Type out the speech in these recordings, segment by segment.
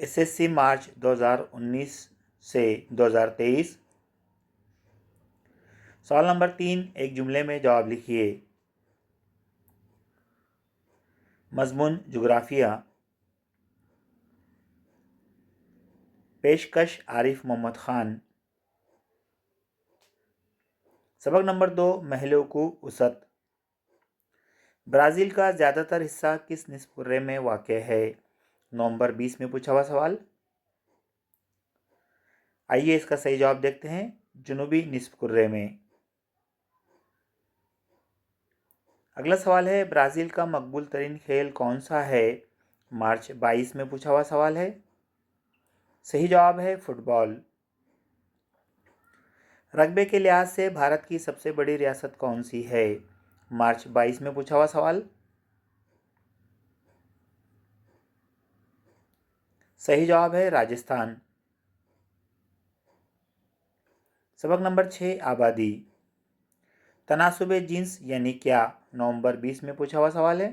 SSC मार्च 2019 से 2023। सवाल number 3, एक जुमले में जवाब लिखिए। मजमून जुग्राफिया। पेशकश आरिफ मोहम्मद खान। सबक नंबर 2, महलों को उसत। ब्राज़ील का ज़्यादातर हिस्सा किस निस्फ कुर्रे में वाक़ है? नवंबर 20 में पूछा हुआ सवाल। आइए इसका सही जवाब देखते हैं। जुनूबी निस्फ कुर्रे में। अगला सवाल है, ब्राज़ील का मकबूल तरीन खेल कौन सा है? मार्च 22 में पूछा हुआ सवाल है। सही जवाब है फुटबॉल। रकबे के लिहाज से भारत की सबसे बड़ी रियासत कौन सी है? मार्च 22 में पूछा हुआ सवाल। सही जवाब है राजस्थान। सबक नंबर 6, आबादी। तनासुबे जिन्स यानी क्या? नवंबर 20 में पूछा हुआ सवाल है।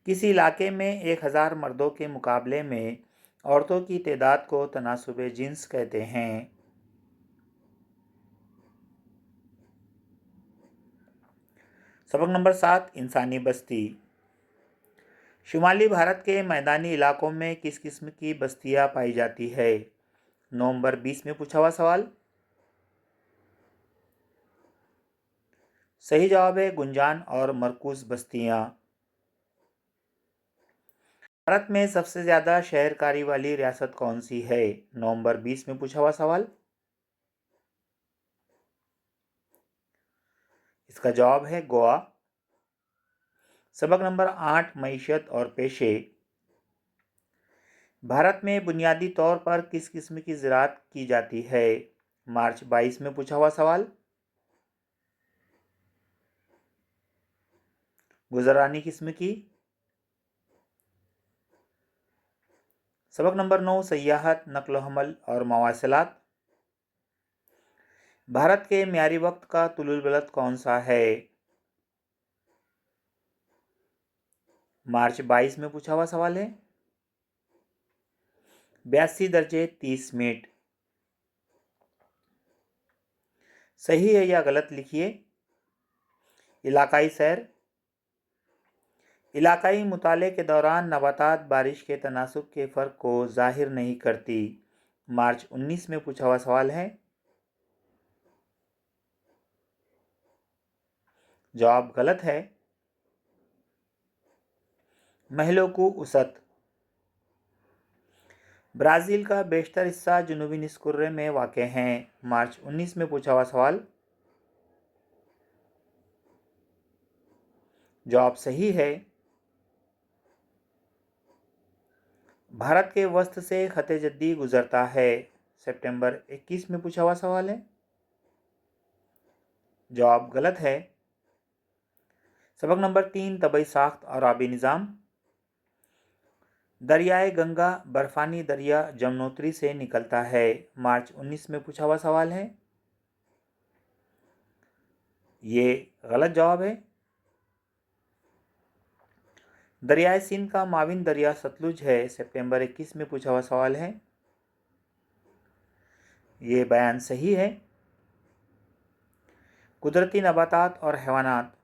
किसी इलाके में 1000 मर्दों के मुकाबले में औरतों की तादाद को तनासुबे जिन्स कहते हैं। सबक नंबर 7, इंसानी बस्ती। शुमाली भारत के मैदानी इलाकों में किस किस्म की बस्तियां पाई जाती है? नवंबर 20 में पूछा हुआ सवाल। सही जवाब है गुंजान और मरकूज बस्तियां। भारत में सबसे ज़्यादा शहरकारी वाली रियासत कौन सी है? नवंबर 20 में पूछा हुआ सवाल। इसका जवाब है गोवा। सबक नंबर 8, मईशत और पेशे। भारत में बुनियादी तौर पर किस किस्म की ज़राअत की जाती है? मार्च 22 में पूछा हुआ सवाल। गुजरानी किस्म की। सबक नंबर 9, सयाहत, नकल हमल और मवासलात। भारत के म्यारी वक्त का तुलुल बलद कौन सा है? मार्च 22 में पूछा हुआ सवाल है। 82 दर्जे 30 मिनट। सही है या गलत लिखिए। इलाकाई सैर। इलाकाई मुताले के दौरान नबातात बारिश के तनासुब के फ़र्क को ज़ाहिर नहीं करती। मार्च 19 में पूछा हुआ सवाल है। जवाब गलत है। महलों को उसत। ब्राज़ील का बेशतर हिस्सा जुनूबी निस्फ कुर्रे में वाक़ है। मार्च 19 में पूछा हुआ सवाल। जवाब सही है। भारत के वस्त से ख़त जद्दी गुजरता है। सितंबर 21 में पूछा हुआ सवाल है। जवाब गलत है। सबक नंबर 3, तबई साख्त और आबी निज़ाम। दरियाए गंगा बर्फानी दरिया जमुनोत्री से निकलता है। मार्च 19 में पूछा हुआ सवाल है। ये गलत जवाब है। दरियाए सिंध का माविन दरिया सतलुज है। सितंबर 21 में पूछा हुआ सवाल है। ये बयान सही है। कुदरती नबातात और हैवानात।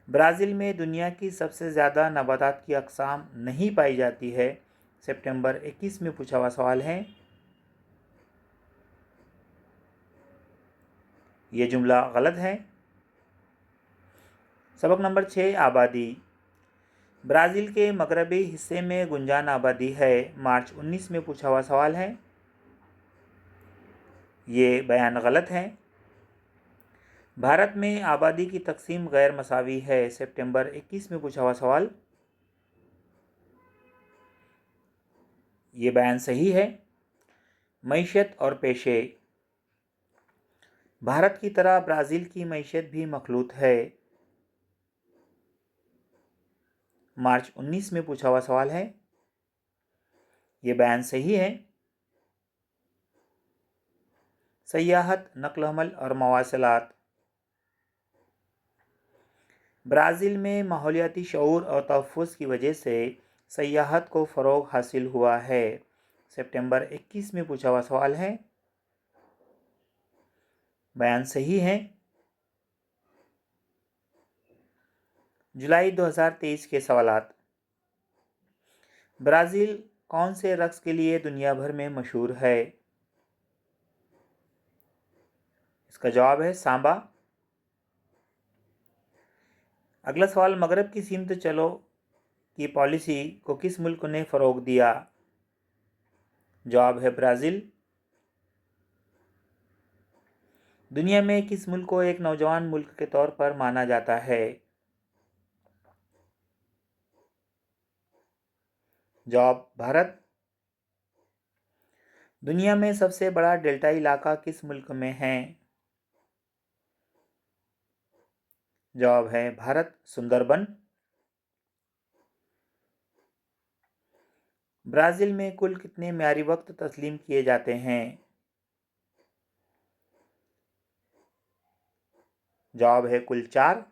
ब्राज़ील में दुनिया की सबसे ज़्यादा नबातात की अक़साम नहीं पाई जाती है। सितंबर 21 में पूछा हुआ सवाल है। ये जुमला गलत है। सबक नंबर 6, आबादी। ब्राज़ील के मगरबी हिस्से में गुंजान आबादी है। मार्च 19 में पूछा हुआ सवाल है। ये बयान गलत है। भारत में आबादी की तकसीम गैर मसावी है। सितंबर 21 में पूछा हुआ सवाल। ये बयान सही है। मईशत और पेशे। भारत की तरह ब्राज़ील की मईशत भी मखलूत है। मार्च 19 में पूछा हुआ सवाल है। ये बयान सही है। सयाहत, नकल हमल और मवासलात। ब्राज़ील में माहौलियाती शऊर और तहफ़्फ़ुज़ की वजह से सयाहत को फ़रोग हासिल हुआ है? सितंबर 21 में पूछा हुआ सवाल है। बयान सही है। जुलाई 2023 के सवालात। ब्राज़ील कौन से रक़्स के लिए दुनिया भर में मशहूर है? इसका जवाब है सांबा। अगला सवाल, मगरब की सिमत चलो की पॉलिसी को किस मुल्क ने फ़रोग दिया? जवाब है ब्राज़ील। दुनिया में किस मुल्क को एक नौजवान मुल्क के तौर पर माना जाता है? जवाब भारत। दुनिया में सबसे बड़ा डेल्टा इलाका किस मुल्क में है? जवाब है भारत, सुंदरबन। ब्राज़ील में कुल कितने म्यारी वक्त तस्लीम किए जाते हैं? जवाब है कुल 4।